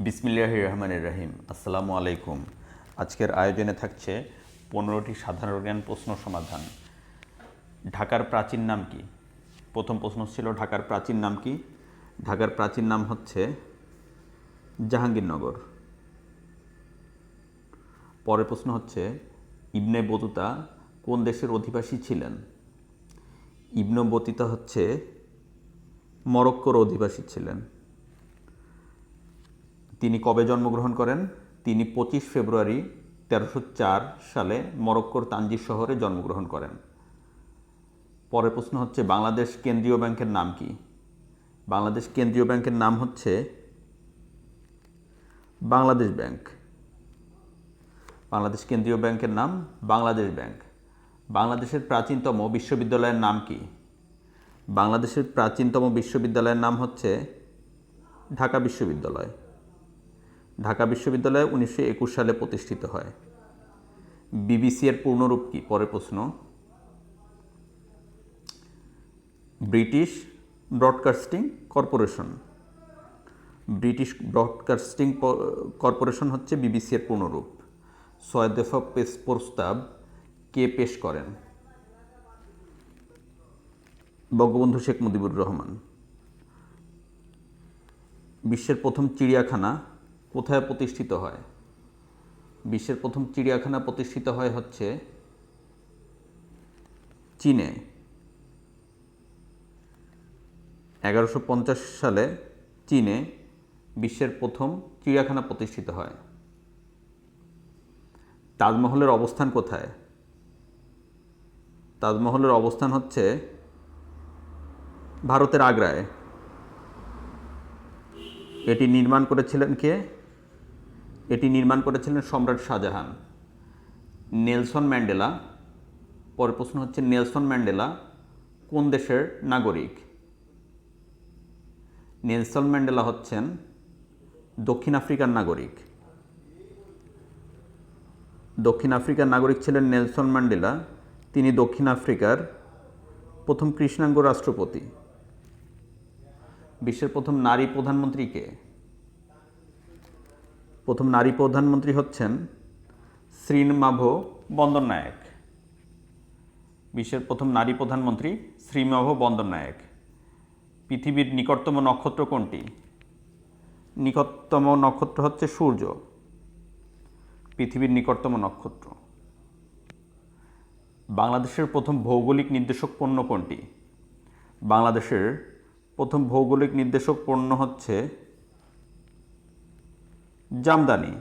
বিসমিল্লাহির রহমানির রহিম। আসসালামু আলাইকুম। আজকের আয়োজনে থাকছে 15টি সাধারণ জ্ঞান প্রশ্ন সমাধান। ঢাকার প্রাচীন নাম কি? প্রথম প্রশ্ন ছিল ঢাকার প্রাচীন নাম কি? ঢাকার প্রাচীন নাম হচ্ছে জাহাঙ্গীরনগর। পরের প্রশ্ন হচ্ছে ইবনে বতুতা কোন দেশের অধিবাসী ছিলেন? ইবনে বতুতা হচ্ছে মরক্কোর অধিবাসী ছিলেন। তিনি কবে জন্মগ্রহণ করেন? তিনি 25 ফেব্রুয়ারি 1304 সালে মরক্কোর তানজির শহরে জন্মগ্রহণ করেন। পরের প্রশ্ন হচ্ছে বাংলাদেশ কেন্দ্রীয় ব্যাংকের নাম কি? বাংলাদেশ কেন্দ্রীয় ব্যাংকের নাম হচ্ছে বাংলাদেশ ব্যাংক। বাংলাদেশ কেন্দ্রীয় ব্যাংকের নাম বাংলাদেশ ব্যাংক। বাংলাদেশের প্রাচীনতম বিশ্ববিদ্যালয়ের নাম কি? বাংলাদেশের প্রাচীনতম বিশ্ববিদ্যালয়ের নাম হচ্ছে ঢাকা বিশ্ববিদ্যালয়। ঢাকা বিশ্ববিদ্যালয় 1921 সালে প্রতিষ্ঠিত হয়। বিবিসি এর পূর্ণরূপ কি? পরের প্রশ্ন British broadcasting corporation. British broadcasting corporation হচ্ছে বিবিসি এর পূর্ণরূপ। 6 দফা প্রস্তাব কে পেশ করেন? বঙ্গবন্ধু শেখ মুজিবুর রহমান। বিশ্বের প্রথম চিড়িয়াখানা কোথায় প্রতিষ্ঠিত হয়? বিশ্বের প্রথম চিড়িয়াখানা প্রতিষ্ঠিত হয় হচ্ছে চীনে। 1150 সালে চীনে বিশ্বের প্রথম চিড়িয়াখানা প্রতিষ্ঠিত হয়। তাজমহলের অবস্থান কোথায়? তাজমহলের অবস্থান হচ্ছে ভারতের আগ্রায়। এটি নির্মাণ করেছিলেন কে? এটি নির্মাণ করেছিলেন সম্রাট শাহজাহান। Nelson Mandela. পরের প্রশ্ন হচ্ছে নেলসন ম্যান্ডেলা কোন দেশের নাগরিক? নেলসন ম্যান্ডেলা হচ্ছেন দক্ষিণ আফ্রিকার নাগরিক। দক্ষিণ আফ্রিকার নাগরিক ছিলেন নেলসন ম্যান্ডেলা। তিনি দক্ষিণ আফ্রিকার প্রথম কৃষ্ণাঙ্গ রাষ্ট্রপতি। বিশ্বের প্রথম নারী প্রধানমন্ত্রী কে? প্রথম নারী প্রধানমন্ত্রী হচ্ছেন শ্রীমাভো বন্দরনায়েক। বিশ্বের প্রথম নারী প্রধানমন্ত্রী শ্রীমাভো বন্দরনায়েক। পৃথিবীর নিকটতম নক্ষত্র কোনটি? নিকটতম নক্ষত্র হচ্ছে সূর্য। পৃথিবীর নিকটতম নক্ষত্র। বাংলাদেশের প্রথম ভৌগোলিক নির্দেশক পণ্য কোনটি? বাংলাদেশের প্রথম ভৌগোলিক নির্দেশক পণ্য হচ্ছে জামদানি।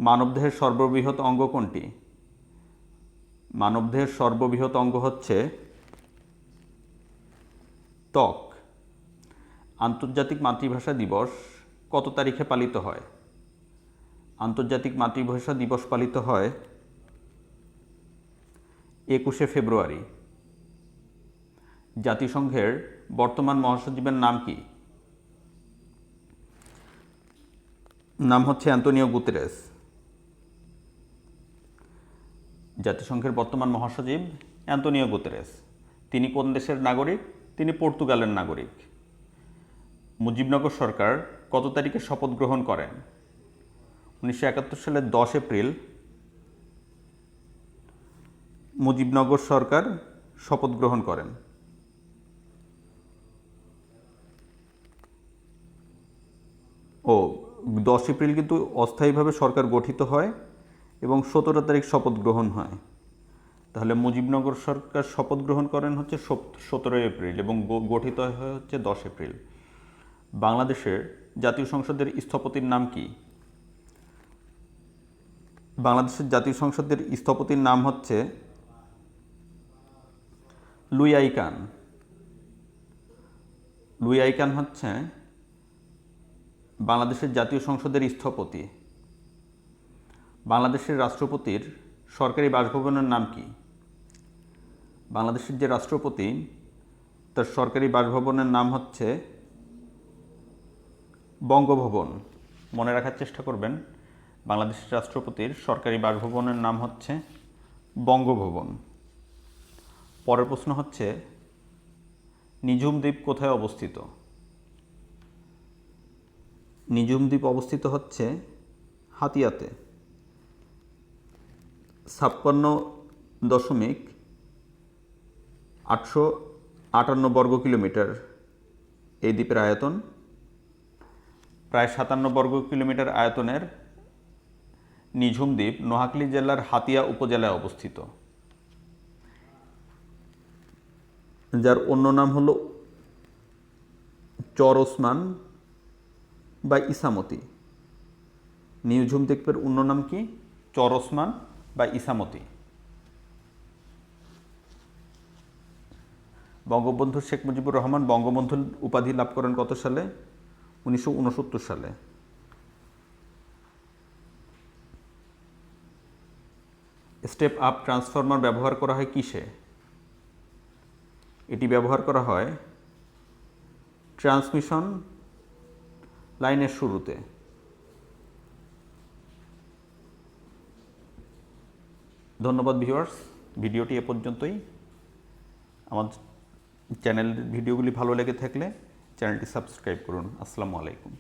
মানবদেহের সর্ববৃহৎ অঙ্গ কোনটি? মানবদেহের সর্ববৃহৎ অঙ্গ হচ্ছে ত্বক। আন্তর্জাতিক মাতৃভাষা দিবস কত তারিখে পালিত হয়? আন্তর্জাতিক মাতৃভাষা দিবস পালিত হয় 21শে ফেব্রুয়ারি। জাতিসংঘের বর্তমান মহাসচিবের নাম কি? নাম হচ্ছে অ্যান্তোনিও গুতেরেস। জাতিসংঘের বর্তমান মহাসচিব অ্যান্তোনিও গুতেরেস। তিনি কোন দেশের নাগরিক? তিনি পর্তুগালের নাগরিক। মুজিবনগর সরকার কত তারিখে শপথ গ্রহণ করেন? 1971 সালের 10 এপ্রিল মুজিবনগর সরকার শপথ গ্রহণ করেন। ও 10 এপ্রিল কিন্তু অস্থায়ীভাবে সরকার গঠিত হয় এবং 17 তারিখ শপথ গ্রহণ হয়। তাহলে মুজিবনগর সরকার শপথ গ্রহণ করেন হচ্ছে 17 এপ্রিল এবং গঠিত হয় হচ্ছে 10 এপ্রিল। বাংলাদেশের জাতীয় সংসদের স্থপতির নাম কি? বাংলাদেশের জাতীয় সংসদের স্থপতির নাম হচ্ছে লুই আইকান। লুই আইকান হচ্ছে বাংলাদেশের জাতীয় সংসদের স্থপতি। বাংলাদেশের রাষ্ট্রপতির সরকারি বাসভবনের নাম কি? বাংলাদেশের যে রাষ্ট্রপতি তার সরকারি বাসভবনের নাম হচ্ছে বঙ্গভবন। মনে রাখার চেষ্টা করবেন, বাংলাদেশের রাষ্ট্রপতির সরকারি বাসভবনের নাম হচ্ছে বঙ্গভবন। পরের প্রশ্ন হচ্ছে নিঝুম দ্বীপ কোথায় অবস্থিত? নিঝুম দ্বীপ অবস্থিত হচ্ছে হাতিয়াতে। 56.858 বর্গ কিলোমিটার এই দ্বীপের আয়তন। প্রায় 57 বর্গ কিলোমিটার আয়তনের নিঝুম দ্বীপ নোয়াখালী জেলার হাতিয়া উপজেলায় অবস্থিত, যার অন্য নাম হলো চর ওসমান বা ইসামতি। নিঝুম দ্বীপের অন্য নাম কি? চর ওসমান বা ইসামতি। বঙ্গবন্ধু শেখ মুজিবুর রহমান বঙ্গবন্ধু উপাধি লাভ করেন কত সালে? 1969 সালে। স্টেপ আপ ট্রান্সফরমার ব্যবহার করা হয় কিসে? এটি ব্যবহার করা হয় ট্রান্সমিশন লাইনের শুরুতে। ধন্যবাদ ভিউয়ার্স, ভিডিওটি এ পর্যন্তই। আমার চ্যানেলের ভিডিওগুলি ভালো লেগে থাকলে চ্যানেলটি সাবস্ক্রাইব করুন। আসসালামু আলাইকুম।